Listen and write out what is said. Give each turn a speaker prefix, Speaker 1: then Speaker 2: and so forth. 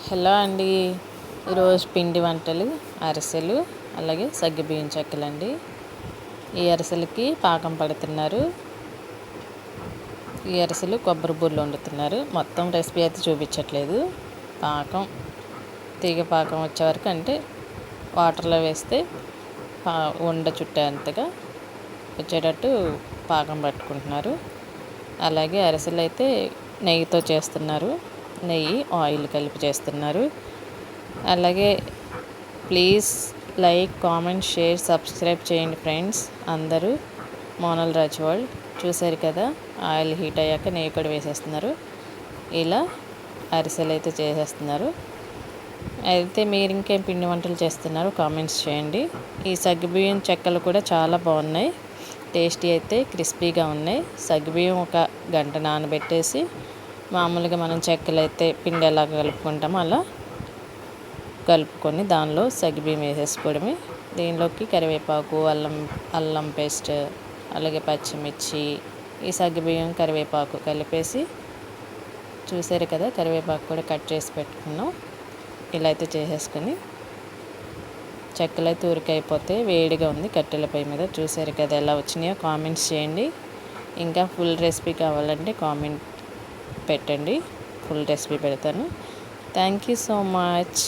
Speaker 1: Hello అండి. ఈరోజు పిండి వంటలు అరిసెలు అలాగే సగ్గుబియ్యం చెక్కలండి. ఈ అరిసెలకి పాకం పడుతున్నారు. ఈ అరిసెలు కొబ్బరి బూరెలు వండుతున్నారు. మొత్తం రెసిపీ అయితే చూపించట్లేదు. పాకం తీగ పాకం వచ్చే వరకు, అంటే వాటర్లో వేస్తే ఉండ చుట్టేంతగా వచ్చేటట్టు పాకం పట్టుకుంటున్నారు. అలాగే అరిసెలు అయితే నెయ్యితో చేస్తున్నారు. నెయ్యి ఆయిల్ కలిపి చేస్తున్నారు. అలాగే please like, comment, share, subscribe చేయండి ఫ్రెండ్స్. అందరూ మోనల్ రాజ్ వరల్డ్ చూశారు కదా. ఆయిల్ హీట్ అయ్యాక నెయ్యి కూడా వేసేస్తున్నారు. ఇలా అరిసెలు అయితే చేసేస్తున్నారు. అయితే మీరు ఇంకేం పిండి వంటలు చేస్తున్నారు కామెంట్స్ చేయండి. ఈ సగ్గుబియ్యం చెక్కలు కూడా చాలా బాగున్నాయి. టేస్టీ అయితే క్రిస్పీగా ఉన్నాయి. సగ్గుబియ్యం ఒక గంట నానబెట్టేసి, మామూలుగా మనం చెక్కలు అయితే పిండి ఎలా కలుపుకుంటామో అలా కలుపుకొని దానిలో సగ్గుబియ్యం వేసేసుకోవడమే. దీనిలోకి కరివేపాకు, అల్లం పేస్ట్, అలాగే పచ్చిమిర్చి, ఈ సగ్గుబియ్యం కరివేపాకు కలిపేసి చూసారు కదా. కరివేపాకు కూడా కట్ చేసి పెట్టుకున్నాం. ఇలా అయితే చేసేసుకొని చెక్కలు అయితే ఉరికైపోతే వేడిగా ఉంది కట్టెల పొయ్యి మీద. చూసారు కదా ఎలా వచ్చినాయో. కామెంట్స్ చేయండి. ఇంకా ఫుల్ రెసిపీ కావాలంటే కామెంట్ పెట్టండి. ఫుల్ రెసిపీ పెడతాను. Thank you so much.